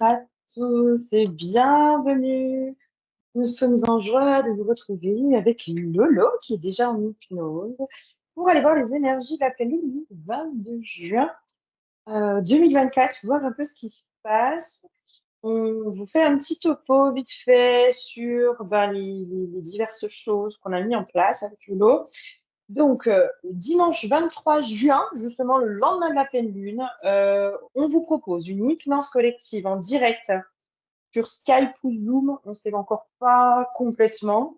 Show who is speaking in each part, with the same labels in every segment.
Speaker 1: à tous et bienvenue. Nous sommes en joie de vous retrouver avec Lolo qui est déjà en hypnose pour aller voir les énergies de la pleine lune du 22 juin 2024, voir un peu ce qui se passe. On vous fait un petit topo vite fait sur les diverses choses qu'on a mis en place avec Lolo. Donc, dimanche 23 juin, justement le lendemain de la pleine lune, on vous propose une hypnose collective en direct sur Skype ou Zoom. On ne sait encore pas complètement,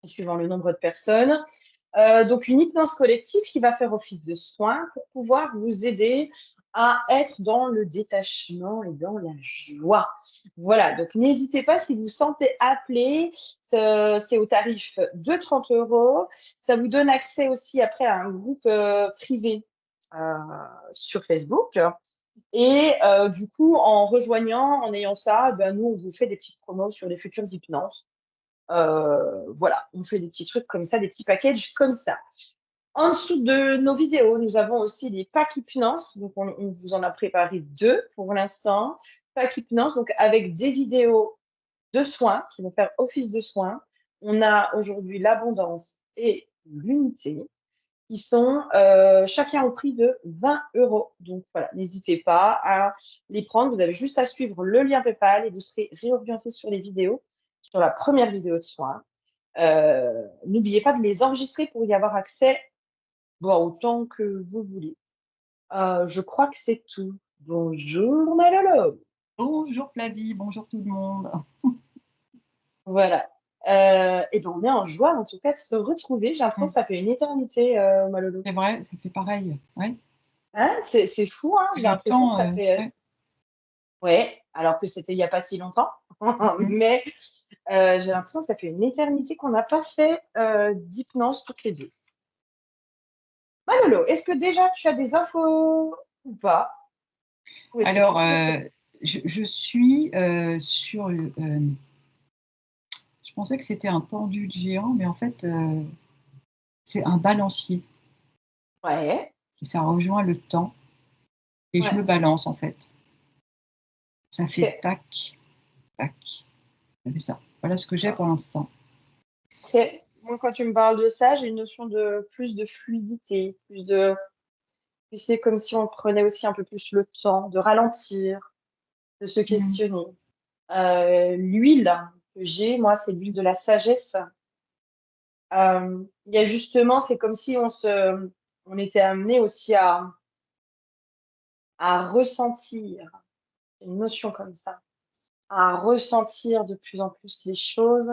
Speaker 1: suivant le nombre de personnes. Donc, une hypnose collective qui va faire office de soin pour pouvoir vous aider à être dans le détachement et dans la joie. Voilà, donc n'hésitez pas si vous vous sentez appelé, c'est au tarif de 30 euros. Ça vous donne accès aussi après à un groupe privé sur Facebook. Et du coup, en rejoignant, en ayant ça, ben, nous, on vous fait des petites promos sur les futures hypnoses. Voilà, on fait des petits trucs comme ça, des petits packages comme ça. En dessous de nos vidéos, nous avons aussi des packs hypnose. Donc, on vous en a préparé 2 pour l'instant. Packs hypnose, donc avec des vidéos de soins qui vont faire office de soins. On a aujourd'hui l'abondance et l'unité qui sont chacun au prix de 20 euros. Donc voilà, n'hésitez pas à les prendre. Vous avez juste à suivre le lien PayPal et vous serez réorienté sur les vidéos, sur la première vidéo de soins. N'oubliez pas de les enregistrer pour y avoir accès autant que vous voulez. Je crois que c'est tout. Bonjour Malolo.
Speaker 2: Bonjour Flavie, bonjour tout le monde.
Speaker 1: Voilà. Et ben on est en joie en tout cas de se retrouver. J'ai l'impression que ça fait une éternité, Malolo.
Speaker 2: C'est vrai, ça fait pareil. Ouais.
Speaker 1: Hein, c'est fou, hein, j'ai
Speaker 2: Le
Speaker 1: l'impression que
Speaker 2: temps,
Speaker 1: ça fait.
Speaker 2: ouais.
Speaker 1: Ouais, alors que c'était il n'y a pas si longtemps. Mais j'ai l'impression que ça fait une éternité qu'on n'a pas fait d'hypnose toutes les deux. Manolo, est-ce que déjà tu as des infos ou pas? Ou est-ce que tu
Speaker 2: Alors,
Speaker 1: peux...
Speaker 2: je suis sur. Je pensais que c'était un pendule géant, mais en fait, c'est un balancier.
Speaker 1: Ouais,
Speaker 2: Et ça rejoint le temps. Et je
Speaker 1: ouais,
Speaker 2: me balance, en fait. Ça fait
Speaker 1: ok,
Speaker 2: tac, tac. Ça fait ça. Voilà ce que j'ai
Speaker 1: d'accord.
Speaker 2: pour l'instant.
Speaker 1: Ok. Moi, quand tu me parles de ça, j'ai une notion de plus de fluidité, plus de... C'est comme si on prenait aussi un peu plus le temps de ralentir, de se
Speaker 2: Mm.
Speaker 1: questionner. L'huile que j'ai, moi, c'est l'huile de la sagesse. Il y a justement, c'est comme si on était amené aussi à ressentir, une notion comme ça, à ressentir de plus en plus les choses.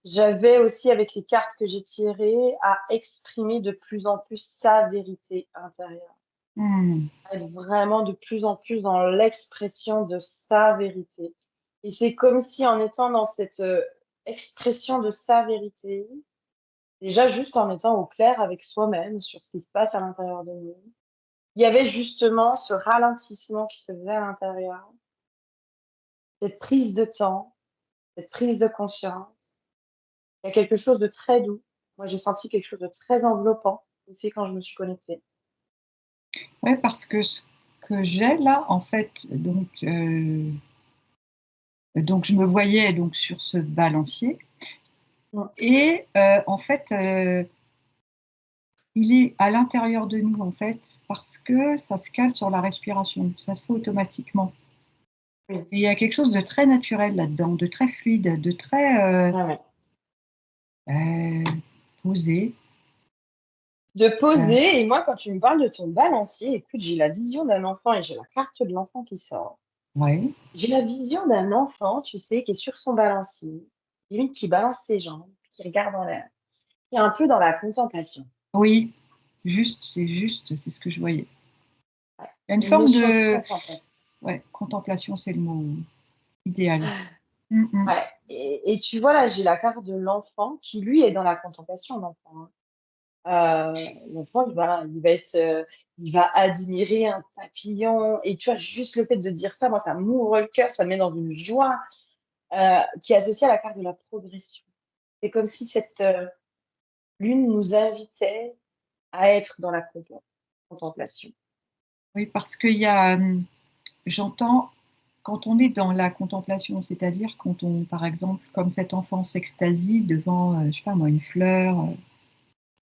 Speaker 1: J'avais aussi, avec les cartes que j'ai tirées, à exprimer de plus en plus sa vérité intérieure.
Speaker 2: Mm.
Speaker 1: À être vraiment de plus en plus dans l'expression de sa vérité. Et c'est comme si en étant dans cette expression de sa vérité, déjà juste en étant au clair avec soi-même sur ce qui se passe à l'intérieur de nous, il y avait justement ce ralentissement qui se faisait à l'intérieur, cette prise de temps, cette prise de conscience. Il y a quelque chose de très doux. Moi, j'ai senti quelque chose de très enveloppant aussi quand je me suis connectée.
Speaker 2: Ouais, parce que ce que j'ai là, en fait, donc je me voyais donc sur ce balancier.
Speaker 1: Mm.
Speaker 2: Et en fait, il est à l'intérieur de nous, en fait, parce que ça se cale sur la respiration. Ça se fait automatiquement.
Speaker 1: Oui,
Speaker 2: Et il y a quelque chose de très naturel là-dedans, de très fluide, de très
Speaker 1: ouais, ouais.
Speaker 2: euh, posé.
Speaker 1: De
Speaker 2: Euh,
Speaker 1: poser, et moi, quand tu me parles de ton balancier, écoute, j'ai la vision d'un enfant et j'ai la carte de l'enfant qui sort.
Speaker 2: ouais.
Speaker 1: J'ai la vision d'un enfant, tu sais, qui est sur son balancier, limite qui balance ses jambes, qui regarde en l'air, qui est un peu dans la contemplation.
Speaker 2: Oui, juste, c'est ce que je voyais.
Speaker 1: Ouais.
Speaker 2: Il y a une
Speaker 1: Une
Speaker 2: forme
Speaker 1: notion de
Speaker 2: de
Speaker 1: contemplation.
Speaker 2: ouais, contemplation, c'est le mot idéal. Mm.
Speaker 1: Ouais. Et tu vois, là, j'ai la carte de l'enfant qui, lui, est dans la contemplation, l'enfant. Hein. L'enfant, il va admirer un papillon. Et tu vois, juste le fait de dire ça, moi, ça m'ouvre le cœur, ça me met dans une joie qui est associée à la carte de la progression. C'est comme si cette lune nous invitait à être dans la contemplation.
Speaker 2: Oui, parce qu'il y a, j'entends quand on est dans la contemplation, c'est-à-dire quand on, par exemple, comme cet enfant s'extasie devant, je sais pas moi, une fleur,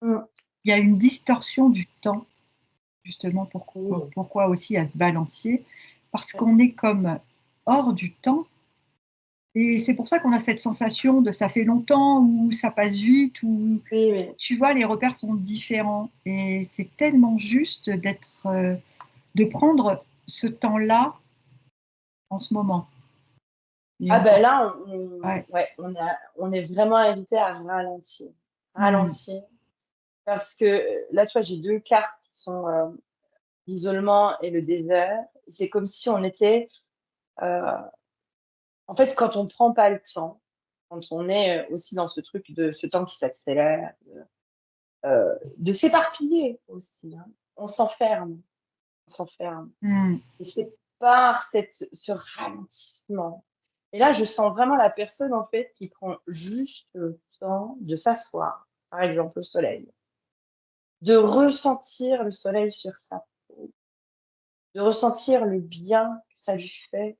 Speaker 1: Mm.
Speaker 2: il y a une distorsion du temps, justement,
Speaker 1: Oui.
Speaker 2: pourquoi aussi à se balancier, parce
Speaker 1: Ouais.
Speaker 2: qu'on est comme hors du temps. Et c'est pour ça qu'on a cette sensation de ça fait longtemps ou ça passe vite ou
Speaker 1: Oui, oui.
Speaker 2: tu vois, les repères sont différents. Et c'est tellement juste de prendre ce temps-là en ce moment. Et
Speaker 1: Ah ben
Speaker 2: encore,
Speaker 1: là,
Speaker 2: ouais.
Speaker 1: ouais, on est vraiment invité à ralentir.
Speaker 2: Hmm,
Speaker 1: Ralentir. Parce que là, tu vois, j'ai deux cartes qui sont l'isolement et le désert. C'est comme si on était, euh, en fait, quand on prend pas le temps, quand on est aussi dans ce truc de ce temps qui s'accélère, de s'éparpiller aussi, hein. On s'enferme, on s'enferme.
Speaker 2: hmm.
Speaker 1: Et c'est par ce ralentissement. Et là, je sens vraiment la personne, en fait, qui prend juste le temps de s'asseoir, par exemple au soleil, de ressentir le soleil sur sa peau, de ressentir le bien que ça lui fait,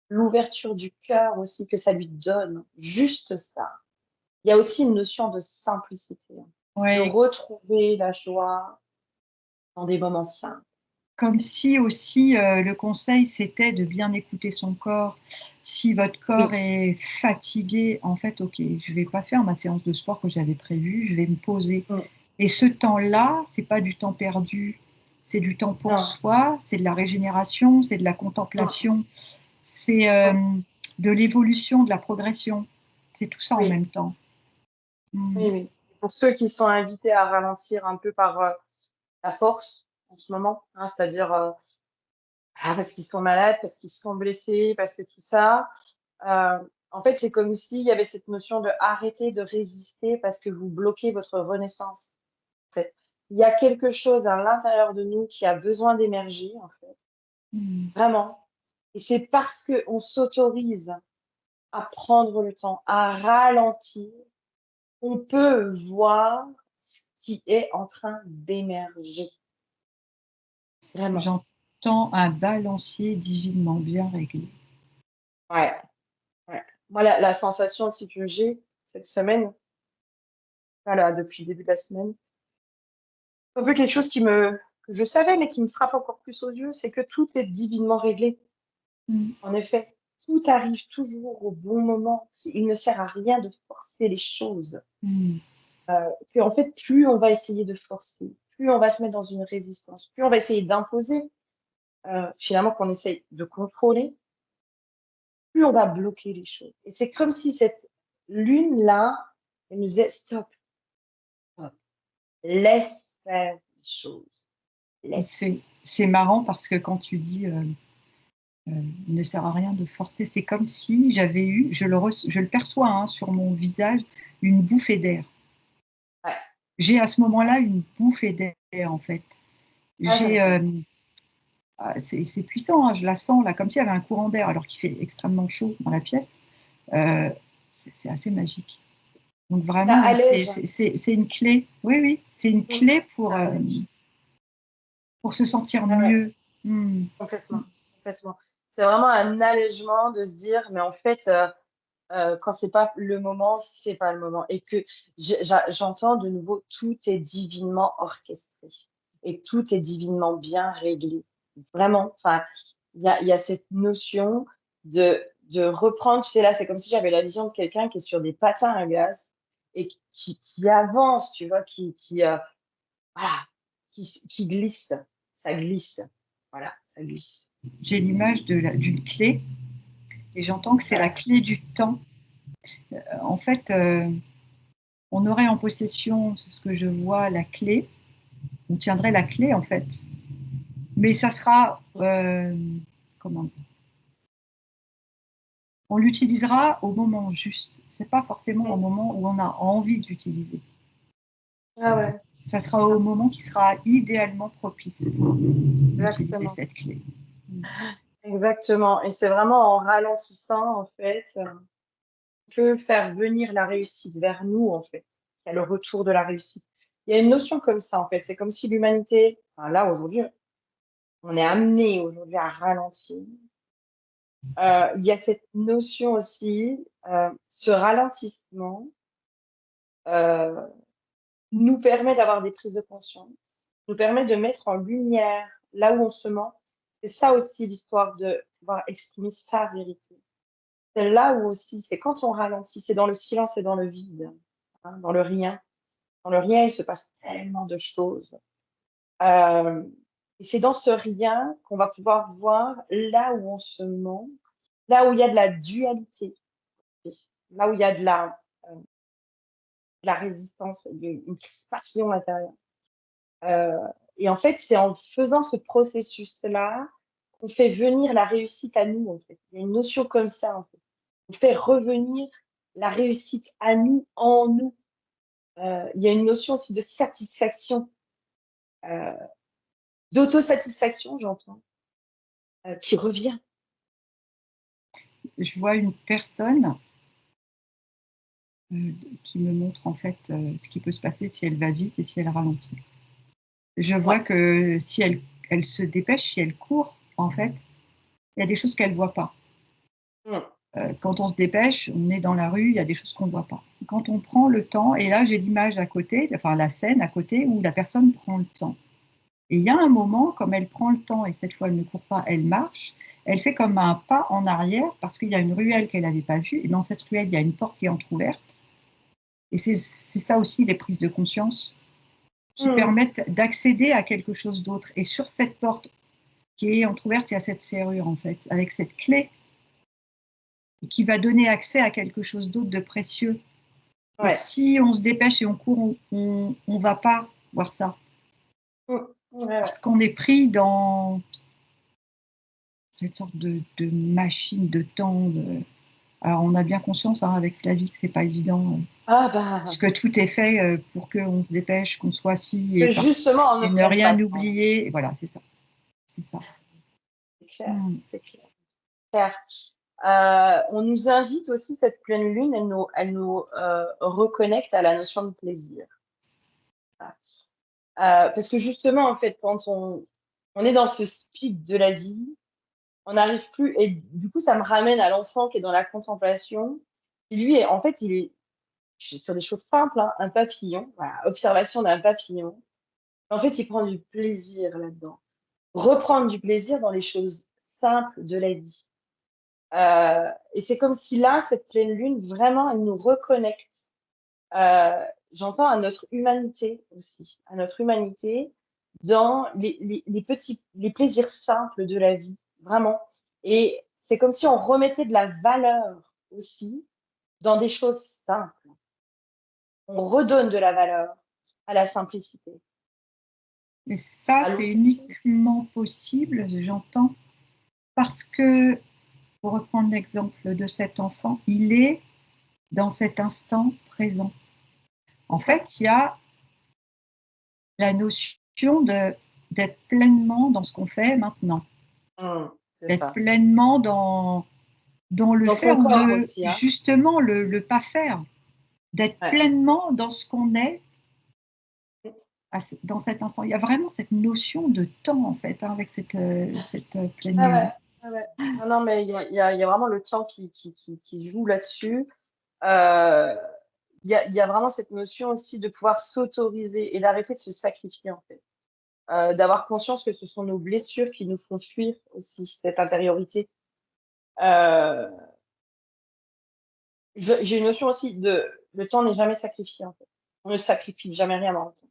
Speaker 1: l'ouverture du cœur aussi que ça lui donne, juste ça. Il y a aussi une notion de simplicité, hein, de
Speaker 2: Ouais,
Speaker 1: retrouver la joie dans des moments simples.
Speaker 2: comme si aussi le conseil c'était de bien écouter son corps. Si votre corps
Speaker 1: Oui,
Speaker 2: est fatigué, en fait, ok, je vais pas faire ma séance de sport que j'avais prévue, je vais me poser.
Speaker 1: mm,
Speaker 2: Et ce temps-là, c'est pas du temps perdu, c'est du temps pour
Speaker 1: non,
Speaker 2: soi, c'est de la régénération, c'est de la
Speaker 1: mm,
Speaker 2: contemplation, c'est
Speaker 1: mm,
Speaker 2: de l'évolution, de la progression. C'est tout ça en
Speaker 1: oui.
Speaker 2: même temps. Mm.
Speaker 1: Oui, oui. Pour ceux qui sont invités à ralentir un peu par la force en ce moment, hein, c'est-à-dire parce qu'ils sont malades, parce qu'ils sont blessés, parce que tout ça, en fait, c'est comme s'il y avait cette notion de arrêter de résister parce que vous bloquez votre renaissance. En fait. Il y a quelque chose à l'intérieur de nous qui a besoin d'énergie, en fait,
Speaker 2: Mm.
Speaker 1: vraiment. Et c'est parce qu'on s'autorise à prendre le temps, à ralentir, on peut voir ce qui est en train d'émerger, vraiment.
Speaker 2: J'entends un balancier divinement bien réglé.
Speaker 1: Ouais, ouais. Moi, la sensation aussi que j'ai cette semaine, voilà, depuis le début de la semaine, c'est un peu quelque chose que je savais, mais qui me frappe encore plus aux yeux, c'est que tout est divinement réglé.
Speaker 2: Mm.
Speaker 1: En effet, tout arrive toujours au bon moment. Il ne sert à rien de forcer les choses.
Speaker 2: Mm.
Speaker 1: Que, en fait, plus on va essayer de forcer, plus on va se mettre dans une résistance, plus on va essayer d'imposer, finalement, qu'on essaye de contrôler, plus on va bloquer les choses. Et c'est comme si cette lune-là, elle nous disait stop, stop, laisse faire les choses, laisse.
Speaker 2: C'est marrant parce que quand tu dis il ne sert à rien de forcer, c'est comme si j'avais eu, je le perçois hein, sur mon visage, une bouffée d'air.
Speaker 1: Ouais,
Speaker 2: J'ai à ce moment-là une bouffée d'air en fait.
Speaker 1: ouais, ça me
Speaker 2: J'ai,
Speaker 1: fait.
Speaker 2: c'est puissant, hein, je la sens là, comme s'il y avait un courant d'air alors qu'il fait extrêmement chaud dans la pièce. Euh, c'est assez magique. Donc
Speaker 1: Ça
Speaker 2: vraiment,
Speaker 1: allège.
Speaker 2: c'est une clé. Oui, oui, c'est une
Speaker 1: Mm.
Speaker 2: clé
Speaker 1: Ça allège.
Speaker 2: pour se sentir
Speaker 1: Ouais, ouais,
Speaker 2: mieux. Hmm.
Speaker 1: complètement, complètement. C'est vraiment un allègement de se dire, mais en fait, quand c'est pas le moment, c'est pas le moment. Et que j'entends de nouveau, tout est divinement orchestré et tout est divinement bien réglé. Vraiment, enfin, il y a cette notion de reprendre, tu sais, là, c'est comme si j'avais la vision de quelqu'un qui est sur des patins à glace et qui avance, tu vois, voilà, qui glisse, ça glisse, voilà, ça glisse.
Speaker 2: J'ai l'image d'une clé et j'entends que c'est la
Speaker 1: Ouais,
Speaker 2: clé du temps. En fait, on aurait en possession, c'est ce que je vois, la clé. On tiendrait la clé en fait, mais ça sera, comment dire, on l'utilisera au moment juste. C'est pas forcément au
Speaker 1: mm.
Speaker 2: moment où on a envie de l'utiliser.
Speaker 1: Ah ouais,
Speaker 2: Ça
Speaker 1: c'est
Speaker 2: sera au
Speaker 1: ça,
Speaker 2: moment qui sera idéalement propice d'utiliser
Speaker 1: exactement.
Speaker 2: cette clé.
Speaker 1: Exactement. Et c'est vraiment en ralentissant, en fait, qu'on peut faire venir la réussite vers nous, en fait. Il y a le retour de la réussite. Il y a une notion comme ça, en fait. C'est comme si l'humanité, enfin, là, aujourd'hui, on est amené aujourd'hui à ralentir il y a cette notion aussi, ce ralentissement euh, nous permet d'avoir des prises de conscience, nous permet de mettre en lumière là où on se ment. C'est ça aussi l'histoire de pouvoir exprimer sa vérité. C'est là où aussi, c'est quand on ralentit, c'est dans le silence et dans le vide, hein, dans le rien. Dans le rien, il se passe tellement de choses. Euh, et c'est dans ce rien qu'on va pouvoir voir là où on se ment, là où il y a de la dualité, là où il y a de la résistance, une crispation intérieure. Euh, et en fait, c'est en faisant ce processus-là qu'on fait venir la réussite à nous, en fait. Il y a une notion comme ça, en fait. On fait revenir la réussite à nous, en nous. Il y a une notion aussi de satisfaction, euh, d'autosatisfaction, j'entends, qui revient.
Speaker 2: Je vois une personne qui me montre en fait ce qui peut se passer si elle va vite et si elle ralentit. Je vois
Speaker 1: Ouais.
Speaker 2: que si elle se dépêche, si elle court, en fait, il y a des choses qu'elle ne voit pas.
Speaker 1: Mm.
Speaker 2: Quand on se dépêche, on est dans la rue, il y a des choses qu'on ne voit pas. Quand on prend le temps, et là j'ai l'image à côté, enfin la scène à côté où la personne prend le temps. Et il y a un moment, comme elle prend le temps et cette fois elle ne court pas, elle marche, elle fait comme un pas en arrière parce qu'il y a une ruelle qu'elle n'avait pas vue et dans cette ruelle il y a une porte qui est entrouverte. Et c'est ça aussi les prises de conscience qui
Speaker 1: Mm.
Speaker 2: permettent d'accéder à quelque chose d'autre. Et sur cette porte qui est entrouverte, il y a cette serrure en fait, avec cette clé qui va donner accès à quelque chose d'autre de précieux. Et
Speaker 1: Ouais.
Speaker 2: si on se dépêche et on court, on ne va pas voir ça.
Speaker 1: Mm. Ouais, ouais.
Speaker 2: Parce qu'on est pris dans cette sorte de machine de temps. Alors, on a bien conscience hein, avec la vie que c'est pas évident,
Speaker 1: Ah bah,
Speaker 2: parce que tout est fait pour qu'on se dépêche, qu'on soit ci
Speaker 1: que
Speaker 2: et parti,
Speaker 1: justement, on ne
Speaker 2: et ne
Speaker 1: prenne pas
Speaker 2: rien
Speaker 1: ça.
Speaker 2: oublier. Et voilà, c'est ça. C'est ça.
Speaker 1: C'est clair,
Speaker 2: Mm.
Speaker 1: c'est clair. Clair. On nous invite aussi, cette pleine lune, elle nous reconnecte à la notion de plaisir. Voilà. Parce que justement, en fait, quand on est dans ce speed de la vie, on n'arrive plus, et du coup, ça me ramène à l'enfant qui est dans la contemplation, qui lui, en fait, il est sur des choses simples, hein, un papillon, voilà, observation d'un papillon. En fait, il prend du plaisir là-dedans. Reprendre du plaisir dans les choses simples de la vie. Et c'est comme si là, cette pleine lune, vraiment, elle nous reconnecte. J'entends à notre humanité aussi, à notre humanité dans les petits, les plaisirs simples de la vie, vraiment. Et c'est comme si on remettait de la valeur aussi dans des choses simples. On redonne de la valeur à la simplicité,
Speaker 2: Mais ça,
Speaker 1: à
Speaker 2: c'est
Speaker 1: l'authenticité.
Speaker 2: uniquement possible, j'entends, parce que, pour reprendre l'exemple de cet enfant, il est dans cet instant présent.
Speaker 1: C'est
Speaker 2: En
Speaker 1: ça?
Speaker 2: fait, il y a la notion d'être pleinement dans ce qu'on fait maintenant,
Speaker 1: C'est
Speaker 2: d'être
Speaker 1: ça.
Speaker 2: pleinement dans le
Speaker 1: Dans ton
Speaker 2: faire ou
Speaker 1: corps aussi, hein.
Speaker 2: justement le pas faire, d'être
Speaker 1: Ouais.
Speaker 2: pleinement dans ce qu'on est dans cet instant. Il y a vraiment cette notion de temps en fait hein, avec cette pleine
Speaker 1: Ah
Speaker 2: lune.
Speaker 1: ouais, ah ouais. Non, non, mais il y a vraiment le temps qui joue là-dessus. Euh, il y a vraiment cette notion aussi de pouvoir s'autoriser et d'arrêter de se sacrifier, en fait. D'avoir conscience que ce sont nos blessures qui nous font fuir aussi cette intériorité. Euh, j'ai une notion aussi de le temps n'est jamais sacrifié, en fait. On ne sacrifie jamais rien dans le temps.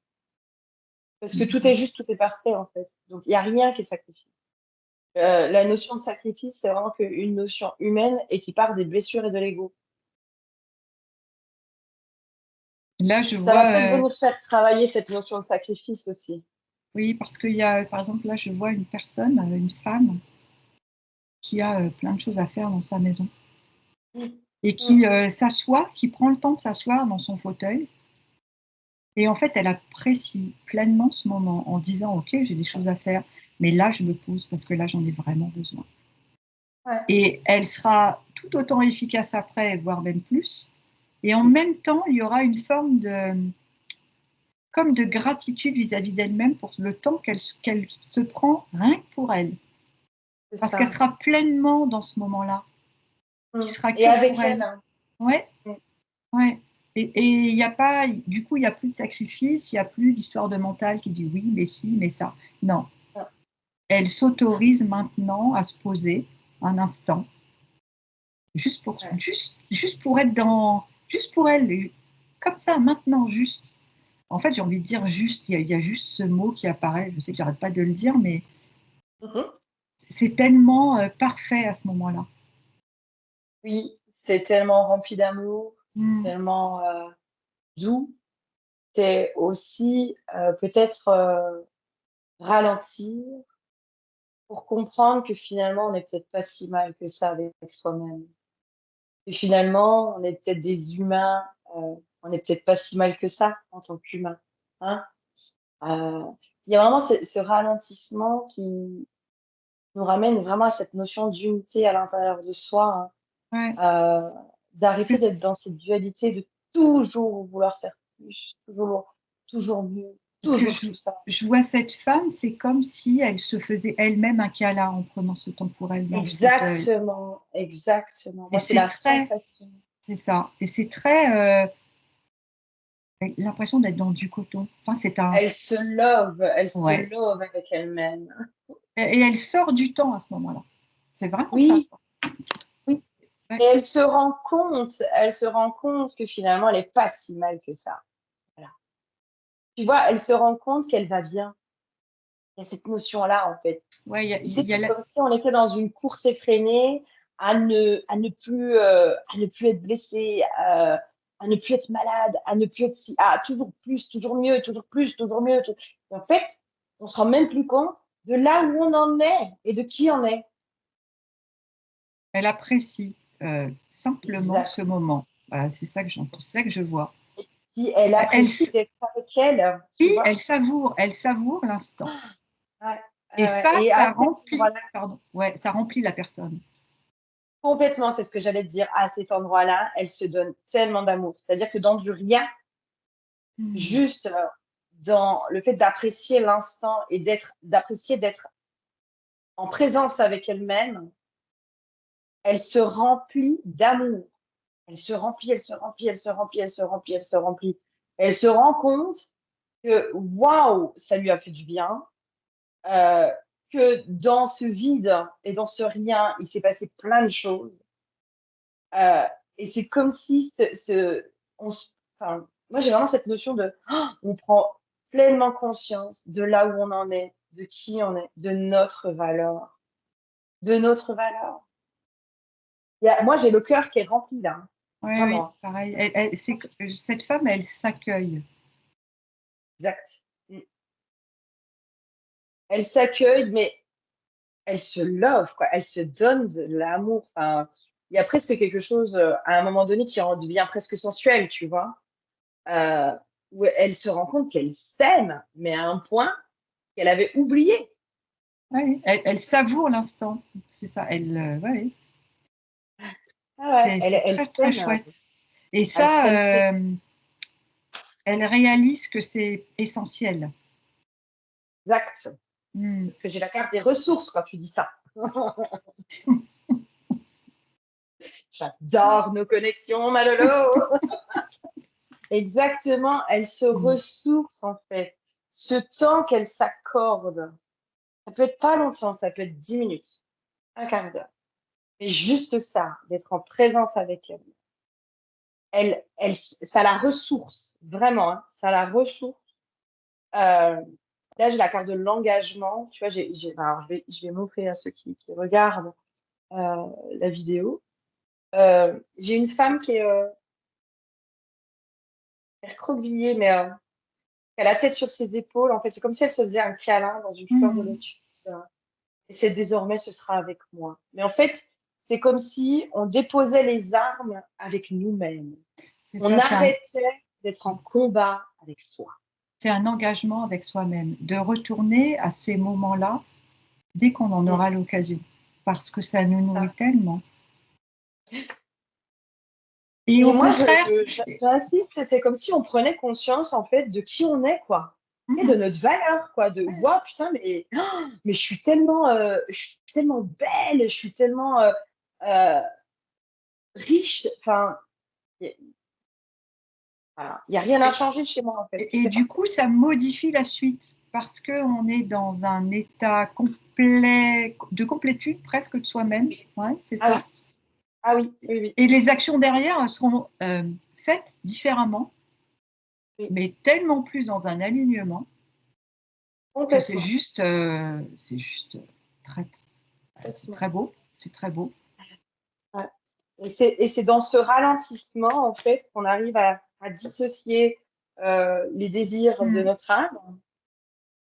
Speaker 1: Parce que tout est juste, tout est parfait, en fait. Donc, il n'y a rien qui est sacrifié. La notion de sacrifice, c'est vraiment qu'une notion humaine et qui part des blessures et de l'ego.
Speaker 2: Là, je
Speaker 1: Ça va
Speaker 2: vois,
Speaker 1: peut-être venir faire travailler cette notion de sacrifice aussi.
Speaker 2: oui, parce qu'il y a, par exemple, là, je vois une personne, une femme, qui a plein de choses à faire dans sa maison
Speaker 1: Mm.
Speaker 2: et qui
Speaker 1: Mm.
Speaker 2: s'assoit, qui prend le temps de s'asseoir dans son fauteuil. Et en fait, elle apprécie pleinement ce moment en se disant, OK, j'ai des
Speaker 1: C'est ça.
Speaker 2: choses à faire, mais là, je me pose parce que là, j'en ai vraiment besoin.
Speaker 1: Ouais.
Speaker 2: Et elle sera tout autant efficace après, voire même plus. Et en même temps, il y aura une forme comme de gratitude vis-à-vis d'elle-même pour le temps qu'elle se prend rien que pour elle.
Speaker 1: c'est
Speaker 2: parce qu'elle
Speaker 1: ça.
Speaker 2: sera pleinement dans ce moment-là, qui sera
Speaker 1: Et
Speaker 2: que
Speaker 1: avec
Speaker 2: pour
Speaker 1: elle,
Speaker 2: elle.
Speaker 1: hein.
Speaker 2: Ouais,
Speaker 1: Mm.
Speaker 2: ouais. Et il y a pas, du coup, il n'y a plus de sacrifice, il n'y a plus d'histoire de mental qui dit oui, mais si, mais ça. Non,
Speaker 1: Ah,
Speaker 2: elle s'autorise maintenant à se poser un instant,
Speaker 1: ouais.
Speaker 2: juste pour être dans, juste pour elle, comme ça, maintenant, juste. En fait, j'ai envie de dire juste, il y a juste ce mot qui apparaît, je sais que j'arrête pas de le dire, mais
Speaker 1: Mhm.
Speaker 2: c'est tellement parfait à ce moment-là.
Speaker 1: Oui, c'est tellement rempli d'amour, c'est
Speaker 2: Mm.
Speaker 1: tellement doux. C'est aussi peut-être ralentir pour comprendre que finalement, on n'est peut-être pas si mal que ça avec soi-même. Et finalement, on est peut-être des humains, on n'est peut-être pas si mal que ça en tant qu'humain. Hein. Euh, il y a vraiment ce ralentissement qui nous ramène vraiment à cette notion d'unité à l'intérieur de soi,
Speaker 2: Ouais.
Speaker 1: hein. D'arrêter
Speaker 2: C'est-
Speaker 1: d'être dans cette dualité de toujours vouloir faire plus, toujours mieux,
Speaker 2: Parce que
Speaker 1: toujours tout ça.
Speaker 2: je vois cette femme, c'est comme si elle se faisait elle-même un câlin en prenant ce temps pour elle dans ce fauteuil.
Speaker 1: Exactement, exactement.
Speaker 2: Et
Speaker 1: Moi, c'est la sensation.
Speaker 2: c'est ça. Et c'est très, l'impression d'être dans du coton. Enfin, c'est un,
Speaker 1: Elle se
Speaker 2: ouais.
Speaker 1: love avec elle-même.
Speaker 2: Et elle sort du temps à ce moment-là. C'est vraiment ça,
Speaker 1: Oui,
Speaker 2: quoi.
Speaker 1: oui. Et
Speaker 2: Ouais.
Speaker 1: elle se rend compte que finalement, elle n'est pas si mal que ça. Voilà. Tu vois, elle se rend compte qu'elle va bien. Il y a cette notion-là, en fait.
Speaker 2: Ouais,
Speaker 1: Tu sais,
Speaker 2: il y a
Speaker 1: c'est comme si on était dans une course effrénée à ne plus être blessé, à ne plus être malade, à ne plus être si, à toujours plus, toujours mieux, toujours plus, toujours mieux. Et en fait, on se rend même plus compte de là où on en est et de qui on est.
Speaker 2: elle apprécie simplement ce
Speaker 1: Exact.
Speaker 2: moment. Voilà, c'est ça que je vois.
Speaker 1: Si elle
Speaker 2: Elle,
Speaker 1: apprécie d'être avec elle, tu
Speaker 2: oui,
Speaker 1: vois.
Speaker 2: elle savoure l'instant.
Speaker 1: Ouais,
Speaker 2: Et
Speaker 1: ouais.
Speaker 2: ça,
Speaker 1: Et à
Speaker 2: ça
Speaker 1: cet
Speaker 2: remplit,
Speaker 1: endroit-là,
Speaker 2: pardon, ouais, ça remplit la personne.
Speaker 1: complètement, c'est ce que j'allais te dire, à cet endroit-là, elle se donne tellement d'amour. C'est-à-dire que dans du rien,
Speaker 2: Hmm.
Speaker 1: juste dans le fait d'apprécier l'instant et d'apprécier d'être en présence avec elle-même, elle se remplit d'amour. Elle se remplit, elle se remplit, elle se remplit, elle se remplit, elle se remplit. Elle se rend compte que waouh, ça lui a fait du bien, euh, que dans ce vide et dans ce rien, il s'est passé plein de choses. Euh, et c'est comme si enfin, moi j'ai vraiment cette notion de on prend pleinement conscience de là où on en est, de qui on est, de notre valeur, de notre valeur. Moi j'ai le cœur qui est rempli là, hein.
Speaker 2: Oui, oui,
Speaker 1: Vraiment.
Speaker 2: pareil. Cette femme, elle s'accueille.
Speaker 1: Exact. Mm. Elle s'accueille, mais elle se love, quoi. Elle se donne de l'amour. Enfin, il y a presque quelque chose à un moment donné qui en devient presque sensuel, tu vois, euh, où elle se rend compte qu'elle s'aime, mais à un point qu'elle avait oublié.
Speaker 2: Oui, elle savoure l'instant. C'est ça. Ouais,
Speaker 1: Ah ouais,
Speaker 2: c'est
Speaker 1: elle
Speaker 2: très, très
Speaker 1: s'aime,
Speaker 2: chouette. Et
Speaker 1: elle s'aime.
Speaker 2: ça, elle réalise que c'est essentiel.
Speaker 1: Exact.
Speaker 2: Hmm.
Speaker 1: Parce que j'ai la carte des ressources quand tu dis ça. J'adore nos connexions, Malolo. Exactement, elle se
Speaker 2: Hmm.
Speaker 1: ressource en fait. Ce temps qu'elle s'accorde, ça peut être pas longtemps, ça peut être 10 minutes, un quart d'heure. Mais juste ça, d'être en présence avec elle. Ça la ressource, vraiment, hein, ça la ressource. Euh, Là, j'ai la carte de l'engagement. Tu vois, alors, je vais montrer à ceux qui regardent la vidéo. J'ai une femme qui est recroquevillée, mais qui a la tête sur ses épaules. En fait, c'est comme si elle se faisait un câlin dans une fleur de
Speaker 2: Hmm.
Speaker 1: lotus. Et c'est désormais, ce sera avec moi. Mais en fait, c'est comme si on déposait les armes avec nous-mêmes.
Speaker 2: C'est
Speaker 1: On
Speaker 2: ça,
Speaker 1: arrêtait d'être en combat avec soi.
Speaker 2: c'est un engagement avec soi-même, de retourner à ces moments-là dès qu'on en
Speaker 1: Mm.
Speaker 2: aura l'occasion, parce que ça nous nourrit
Speaker 1: Ça.
Speaker 2: tellement. Et
Speaker 1: Et
Speaker 2: au
Speaker 1: moi,
Speaker 2: contraire,
Speaker 1: j'insiste, c'est comme si on prenait conscience, en fait, de qui on est, quoi. tu sais, de notre valeur, quoi, de wow, putain, mais je suis tellement belle, je suis tellement euh, riche. Enfin, il y a rien à
Speaker 2: Et,
Speaker 1: changer chez moi, en fait. Je
Speaker 2: et
Speaker 1: sais
Speaker 2: du
Speaker 1: pas.
Speaker 2: coup, ça modifie la suite parce qu'on est dans un état complet, de complétude presque de soi-même. Ouais, c'est
Speaker 1: Ah oui,
Speaker 2: ça.
Speaker 1: ah oui, oui, oui,
Speaker 2: Et les actions derrière seront faites différemment,
Speaker 1: oui,
Speaker 2: mais tellement plus dans un alignement que
Speaker 1: complètement.
Speaker 2: c'est juste très, c'est
Speaker 1: Complètement.
Speaker 2: très beau. C'est très beau.
Speaker 1: Ouais. Et c'est dans ce ralentissement, en fait, qu'on arrive à dissocier les désirs de
Speaker 2: Mm.
Speaker 1: notre âme,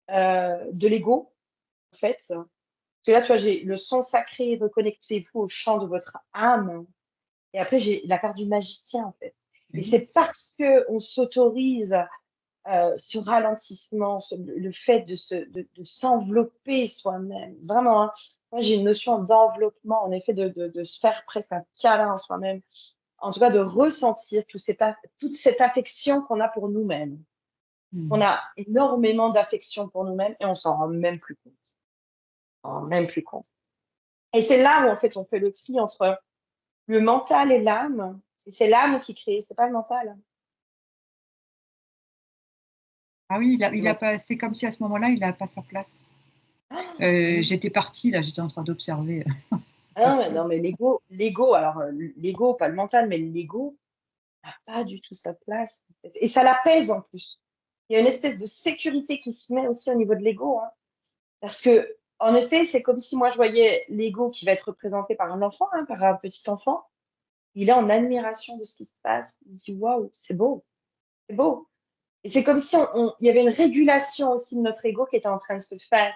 Speaker 1: de l'ego, en fait. Parce que là, tu vois, j'ai le son sacré, reconnectez-vous au chant de votre âme. Et après, j'ai la carte du magicien, en fait. Et
Speaker 2: Oui.
Speaker 1: c'est parce que on s'autorise ce ralentissement, le fait de s'envelopper soi-même. Vraiment, hein. Moi, j'ai une notion d'enveloppement, en effet, de se faire presque un câlin à soi-même. En tout cas, de ressentir toute cette affection qu'on a pour nous-mêmes. On
Speaker 2: Mm.
Speaker 1: a énormément d'affection pour nous-mêmes et on s'en rend même plus compte. On s'en rend même plus compte. Et c'est là où, en fait, on fait le tri entre le mental et l'âme. Et c'est l'âme qui crée, c'est pas le mental.
Speaker 2: Ah oui,
Speaker 1: Le
Speaker 2: il a
Speaker 1: mental.
Speaker 2: pas, c'est comme si à ce moment-là, il n'a pas sa place.
Speaker 1: Oui.
Speaker 2: J'étais partie, là, j'étais en train d'observer.
Speaker 1: Ah non, non, mais l'ego, alors l'ego, pas le mental, mais l'ego n'a pas du tout sa place, en fait. Et ça l'apaise en plus. Il y a une espèce de sécurité qui se met aussi au niveau de l'ego, hein. Parce que, en effet, c'est comme si moi je voyais l'ego qui va être représenté par un enfant, hein, par un petit enfant. Il est en admiration de ce qui se passe. Il se dit waouh, c'est beau, c'est beau. Et c'est comme si il y avait une régulation aussi de notre ego qui était en train de se faire.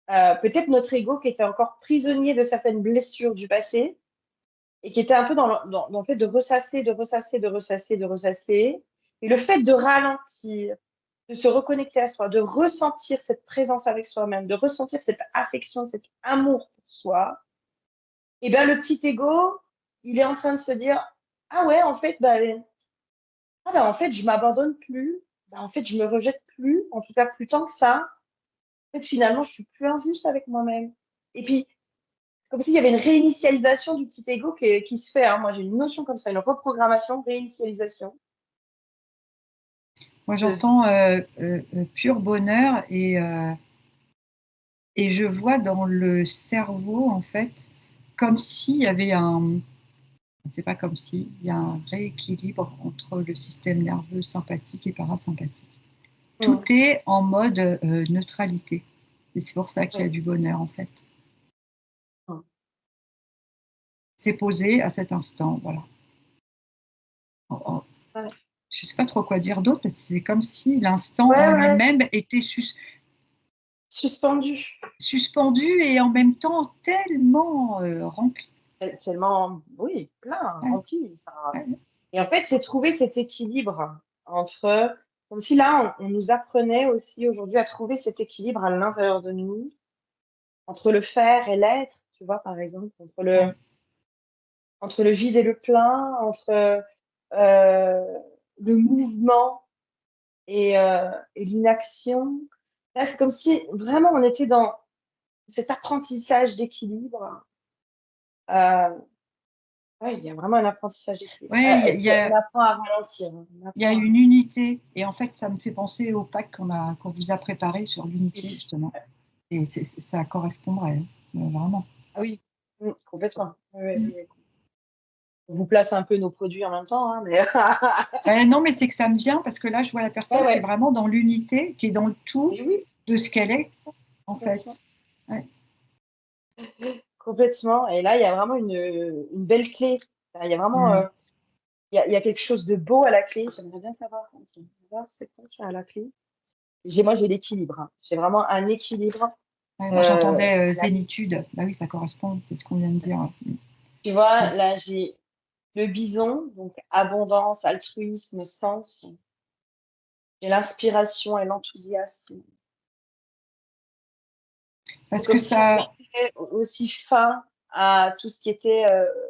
Speaker 1: Peut-être notre ego qui était encore prisonnier de certaines blessures du passé et qui était un peu dans le fait de ressasser, de ressasser, de ressasser, de ressasser. Et le fait de ralentir, de se reconnecter à soi, de ressentir cette présence avec soi-même, de ressentir cette affection, cet amour pour soi, et bien le petit ego, il est en train de se dire, ah ouais, en fait, en fait, je m'abandonne plus, en fait, je me rejette plus, en tout cas plus tant que ça. En fait, finalement, je suis plus injuste avec moi-même. Et puis, comme s'il y avait une réinitialisation du petit ego qui se fait, hein. Moi, j'ai une notion comme ça, une reprogrammation, réinitialisation.
Speaker 2: Moi,
Speaker 1: De,
Speaker 2: j'entends pur bonheur et je vois dans le cerveau, en fait, comme s'il y avait c'est pas comme si, il y a un rééquilibre entre le système nerveux sympathique et parasympathique. Tout
Speaker 1: hum,
Speaker 2: est en mode neutralité. Et c'est pour ça qu'il y a
Speaker 1: hum,
Speaker 2: du bonheur, en fait.
Speaker 1: hum.
Speaker 2: C'est posé à cet instant, voilà. Oh, oh.
Speaker 1: Ouais,
Speaker 2: Je ne sais pas trop quoi dire d'autre, parce que c'est comme si l'instant
Speaker 1: ouais,
Speaker 2: en
Speaker 1: ouais.
Speaker 2: lui-même était
Speaker 1: Suspendu.
Speaker 2: suspendu et en même temps tellement rempli.
Speaker 1: Tellement, oui, plein,
Speaker 2: Ouais,
Speaker 1: rempli. Enfin,
Speaker 2: ouais.
Speaker 1: et en fait, c'est trouver cet équilibre entre, comme si là, on nous apprenait aussi aujourd'hui à trouver cet équilibre à l'intérieur de nous, entre le faire et l'être, tu vois, par exemple,
Speaker 2: Ouais.
Speaker 1: entre le vide et le plein, entre le mouvement et l'inaction. Là, c'est comme si vraiment on était dans cet apprentissage d'équilibre. Euh, ouais, il y a vraiment un apprentissage d'équilibre.
Speaker 2: Ouais,
Speaker 1: On apprend à ralentir, hein. On
Speaker 2: il y a
Speaker 1: apprend à
Speaker 2: une unité. Et en fait, ça me fait penser au pack qu'on vous a préparé sur l'unité,
Speaker 1: ralentir.
Speaker 2: justement. Et ça correspondrait, hein, vraiment.
Speaker 1: Ah oui, complètement. Oui, oui, oui, oui. On vous place un peu nos produits en même temps, hein, mais
Speaker 2: Non, mais c'est que ça me vient parce que là, je vois la
Speaker 1: ouais,
Speaker 2: personne qui est
Speaker 1: ouais.
Speaker 2: vraiment dans l'unité, qui est dans le tout
Speaker 1: Mais oui,
Speaker 2: de ce qu'elle est, en
Speaker 1: complètement.
Speaker 2: fait. Ouais.
Speaker 1: Complètement. Et là, il y a vraiment une belle clé. Il y a vraiment
Speaker 2: Mm.
Speaker 1: il y a quelque chose de beau à la clé. J'aimerais bien savoir, c'est quoi qui est à la clé. Moi, j'ai l'équilibre, hein. J'ai vraiment un équilibre
Speaker 2: Ouais, moi, j'entendais
Speaker 1: à la clé.
Speaker 2: zénitude. Bah oui, ça correspond, c'est ce qu'on vient de dire.
Speaker 1: Tu vois,
Speaker 2: C'est-
Speaker 1: là, j'ai le bison, donc abondance, altruisme, sens. J'ai l'inspiration et l'enthousiasme. C'est
Speaker 2: Parce
Speaker 1: comme
Speaker 2: que
Speaker 1: si on
Speaker 2: ça,
Speaker 1: mettait aussi fin à tout ce qui était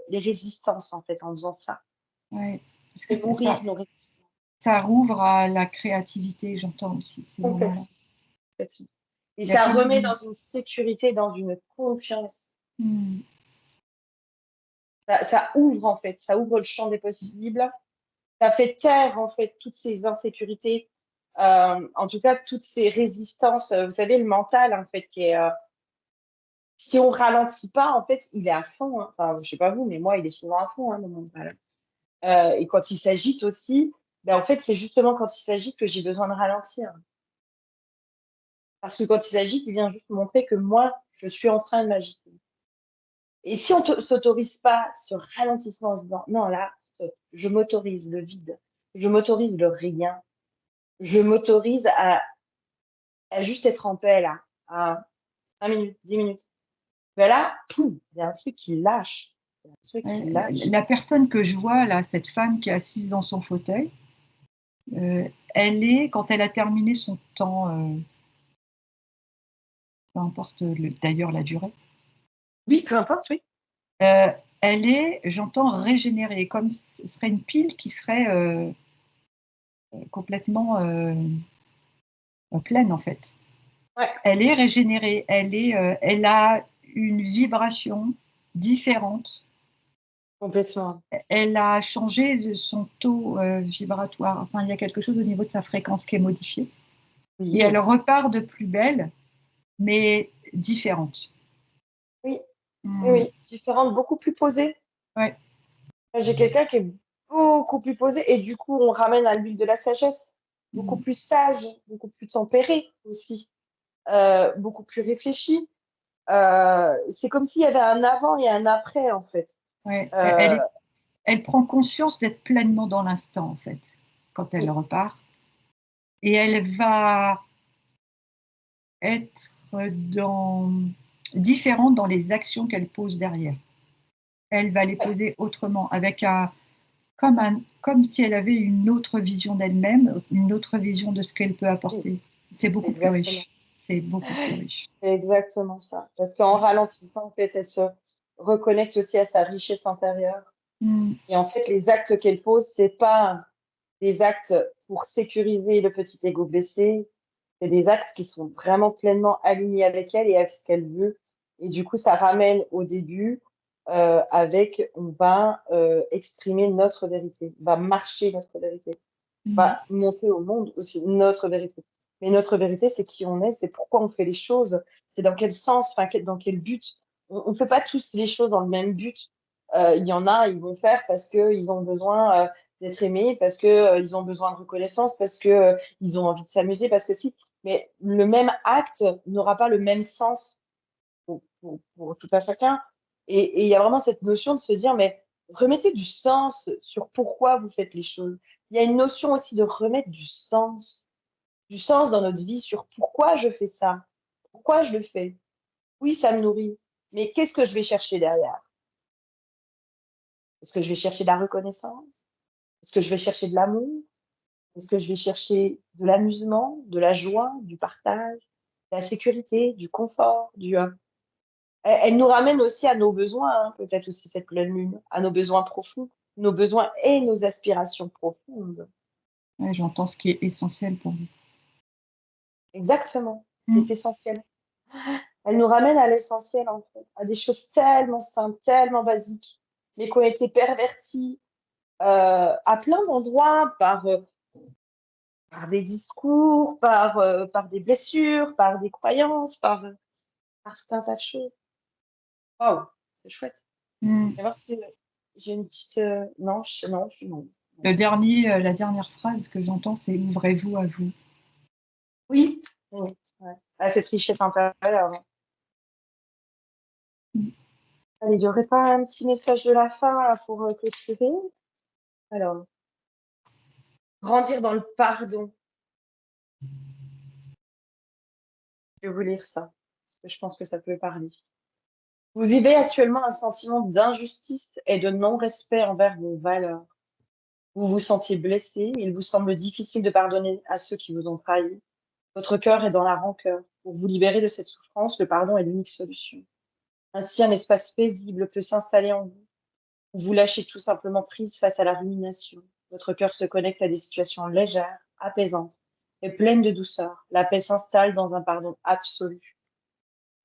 Speaker 1: les résistances, en fait, en faisant ça.
Speaker 2: ouais, parce que
Speaker 1: Et nourrir nos résistances.
Speaker 2: ça rouvre à la créativité, j'entends aussi ces moments-là.
Speaker 1: Complètement, complètement. Et
Speaker 2: Il y a
Speaker 1: ça remet
Speaker 2: comme...
Speaker 1: dans une sécurité, dans une confiance.
Speaker 2: Hmm.
Speaker 1: Ça ouvre, en fait, ça ouvre le champ des possibles. Ça fait taire, en fait, toutes ces insécurités, en tout cas, toutes ces résistances. Vous savez, le mental, en fait, qui est, si on ralentit pas, en fait, il est à fond, hein. Enfin, je sais pas vous, mais moi, il est souvent à fond, hein, mon mental. Et quand il s'agite aussi, ben, en fait, c'est justement quand il s'agite que j'ai besoin de ralentir. Parce que quand il s'agite, il vient juste montrer que moi, je suis en train de m'agiter. Et si on ne s'autorise pas ce ralentissement en se disant, non, là, stop, je m'autorise le vide, je m'autorise le rien, je m'autorise à juste être en paix, là, à 5 minutes, 10 minutes. Ben là, poum, il y a un truc qui lâche. Il y a un truc qui lâche.
Speaker 2: La personne que je vois là, cette femme qui est assise dans son fauteuil, elle est, quand elle a terminé son temps, peu importe d'ailleurs la durée,
Speaker 1: Oui, peu importe, oui.
Speaker 2: euh, elle est, j'entends, régénérée, comme ce serait une pile qui serait complètement pleine en fait.
Speaker 1: Ouais,
Speaker 2: Elle est régénérée, elle a une vibration différente.
Speaker 1: complètement.
Speaker 2: Elle a changé de son taux vibratoire. Enfin, il y a quelque chose au niveau de sa fréquence qui est modifié. Et
Speaker 1: Oui,
Speaker 2: elle repart de plus belle, mais différente.
Speaker 1: oui, oui,
Speaker 2: Hmm.
Speaker 1: oui. Différente, beaucoup plus posée.
Speaker 2: Ouais.
Speaker 1: J'ai quelqu'un qui est beaucoup plus posé et du coup, on ramène à l'huile de la sagesse, beaucoup
Speaker 2: Hmm.
Speaker 1: plus sage, beaucoup plus tempéré aussi, beaucoup plus réfléchi. C'est comme s'il y avait un avant et un après, en fait.
Speaker 2: Ouais.
Speaker 1: Euh,
Speaker 2: Elle prend conscience d'être pleinement dans l'instant, en fait, quand elle
Speaker 1: oui,
Speaker 2: repart. Et elle va être différente dans les actions qu'elle pose derrière. Elle va les
Speaker 1: ouais,
Speaker 2: poser autrement, comme si elle avait une autre vision d'elle-même, une autre vision de ce qu'elle peut
Speaker 1: oui,
Speaker 2: apporter. C'est beaucoup plus
Speaker 1: exactement.
Speaker 2: riche. C'est beaucoup plus riche.
Speaker 1: C'est exactement ça. Parce qu'en ralentissant, en fait, elle se reconnecte aussi à sa richesse intérieure.
Speaker 2: Mm.
Speaker 1: Et en fait, les actes qu'elle pose, c'est pas des actes pour sécuriser le petit ego blessé. C'est des actes qui sont vraiment pleinement alignés avec elle et avec ce qu'elle veut. Et du coup, ça ramène au début avec on va exprimer notre vérité, on va marcher notre vérité, on
Speaker 2: Mm.
Speaker 1: va montrer au monde aussi notre vérité. Mais notre vérité, c'est qui on est, c'est pourquoi on fait les choses, c'est dans quel sens, enfin, dans quel but. On ne fait pas tous les choses dans le même but. Il y en a, ils vont faire parce qu'ils ont besoin d'être aimés, parce qu'ils ont besoin de reconnaissance, parce qu'ils ont envie de s'amuser, parce que si. Mais le même acte n'aura pas le même sens pour tout un chacun. Et il y a vraiment cette notion de se dire, mais remettez du sens sur pourquoi vous faites les choses. Il y a une notion aussi de remettre du sens dans notre vie sur pourquoi je fais ça, pourquoi je le fais. Oui, ça me nourrit, mais qu'est-ce que je vais chercher derrière? Est-ce que je vais chercher de la reconnaissance? Est-ce que je vais chercher de l'amour? Est-ce que je vais chercher de l'amusement, de la joie, du partage, de la sécurité, du confort, elle nous ramène aussi à nos besoins, hein, peut-être aussi cette pleine lune, à nos besoins profonds, nos besoins et nos aspirations profondes.
Speaker 2: Ouais, j'entends ce qui est essentiel pour vous.
Speaker 1: Exactement, ce qui
Speaker 2: Mm.
Speaker 1: est essentiel. Elle nous ramène à l'essentiel, en fait, à des choses tellement simples, tellement basiques, mais qui ont été perverties à plein d'endroits par des discours, par des blessures, par des croyances, par tout un tas de choses. Waouh, c'est chouette.
Speaker 2: Mm.
Speaker 1: Je vais voir si j'ai une petite. Non, non, je suis non.
Speaker 2: La dernière phrase que j'entends, c'est ouvrez-vous à vous.
Speaker 1: Oui, oui, ouais. Ah, cette richesse intérieure. Ouais.
Speaker 2: Mm.
Speaker 1: Allez, il n'y aurait pas un petit message de la fin là, pour clôturer? Alors, grandir dans le pardon. Je vais vous lire ça, parce que je pense que ça peut parler. Vous vivez actuellement un sentiment d'injustice et de non-respect envers vos valeurs. Vous vous sentiez blessé, il vous semble difficile de pardonner à ceux qui vous ont trahi. Votre cœur est dans la rancœur. Pour vous libérer de cette souffrance, le pardon est l'unique solution. Ainsi, un espace paisible peut s'installer en vous. Vous lâchez tout simplement prise face à la rumination, Votre cœur se connecte à des situations légères, apaisantes et pleines de douceur. La paix s'installe dans un pardon absolu.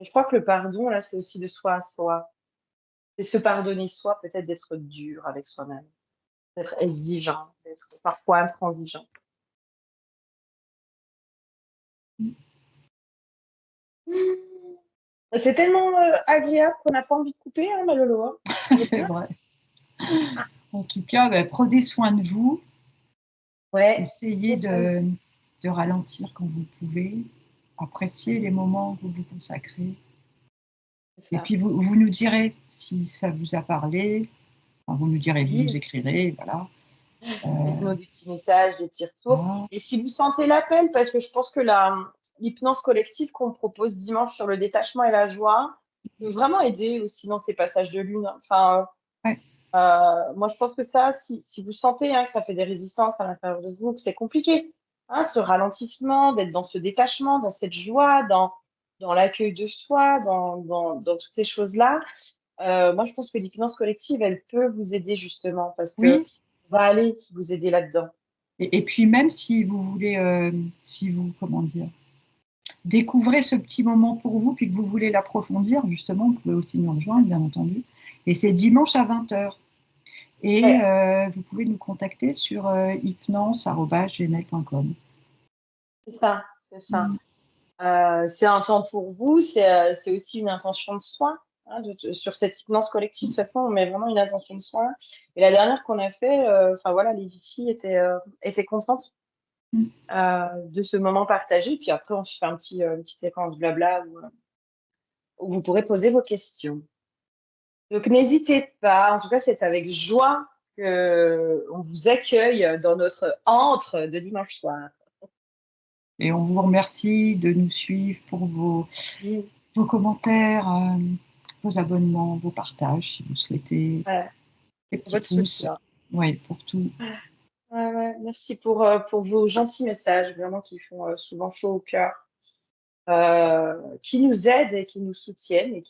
Speaker 1: Et je crois que le pardon, là, c'est aussi de soi à soi. C'est se pardonner soi, peut-être d'être dur avec soi-même, d'être exigeant, d'être parfois intransigeant. C'est tellement agréable qu'on n'a pas envie de couper, hein, Malolo, hein.
Speaker 2: C'est vrai. En tout cas, prenez soin de vous.
Speaker 1: Ouais,
Speaker 2: Essayez de ralentir quand vous pouvez. Appréciez les moments que vous consacrez.
Speaker 1: c'est
Speaker 2: Et
Speaker 1: ça.
Speaker 2: puis, vous nous direz si ça vous a parlé. Enfin, vous nous direz, vous nous
Speaker 1: Oui,
Speaker 2: écrirez, voilà.
Speaker 1: faites-nous des petits messages, des petits retours.
Speaker 2: Voilà.
Speaker 1: Et si vous sentez l'appel, parce que je pense que l'hypnose collective qu'on propose dimanche sur le détachement et la joie peut vraiment aider aussi dans ces passages de lune. Enfin,
Speaker 2: Ouais.
Speaker 1: moi, je pense que ça, si vous sentez que ça fait des résistances à l'intérieur de vous, que c'est compliqué, ce ralentissement, d'être dans ce détachement, dans cette joie, dans l'accueil de soi, dans toutes ces choses-là, moi, je pense que l'hypnose collective, elle peut vous aider justement parce que
Speaker 2: Oui.
Speaker 1: on va aller vous aider là-dedans.
Speaker 2: Et puis même si vous voulez, si vous, comment dire, découvrez ce petit moment pour vous, puis que vous voulez l'approfondir, justement, vous pouvez aussi nous rejoindre, bien entendu. Et c'est dimanche à 20h. Et
Speaker 1: Ouais,
Speaker 2: vous pouvez nous contacter sur hypnose@gmail.com.
Speaker 1: c'est ça, c'est ça.
Speaker 2: Mm.
Speaker 1: C'est un temps pour vous, c'est aussi une intention de soin. Sur cette hypnose collective, de toute façon, on met vraiment une intention de soin. Et la dernière qu'on a fait, enfin voilà, les filles étaient contentes
Speaker 2: Mm.
Speaker 1: de ce moment partagé. Puis après, on se fait une petite séquence blabla où vous pourrez poser vos questions. Donc n'hésitez pas, en tout cas, c'est avec joie qu'on vous accueille dans notre antre de dimanche soir.
Speaker 2: Et on vous remercie de nous suivre pour
Speaker 1: Oui,
Speaker 2: vos commentaires, vos abonnements, vos partages, si vous souhaitez,
Speaker 1: ouais,
Speaker 2: les petits
Speaker 1: votre
Speaker 2: pouces.
Speaker 1: soutien.
Speaker 2: Oui, pour tout.
Speaker 1: Ouais, ouais, merci pour vos gentils messages, vraiment qui font souvent chaud au cœur, qui nous aident et qui nous soutiennent et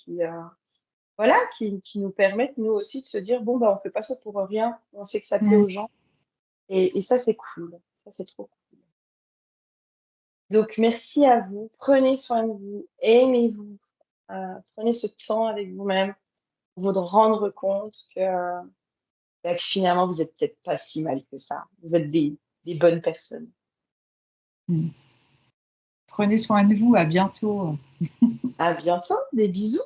Speaker 1: voilà, qui nous permettent, nous aussi, de se dire, bon, bah, on fait pas ça pour rien, on sait que ça plaît
Speaker 2: Mm.
Speaker 1: aux gens. Et ça, c'est cool. Ça, c'est trop cool. Donc, merci à vous. Prenez soin de vous. Aimez-vous. Prenez ce temps avec vous-même pour vous rendre compte que finalement, vous êtes peut-être pas si mal que ça. Vous êtes des bonnes personnes.
Speaker 2: Mm. Prenez soin de vous, à bientôt.
Speaker 1: À bientôt. Des bisous.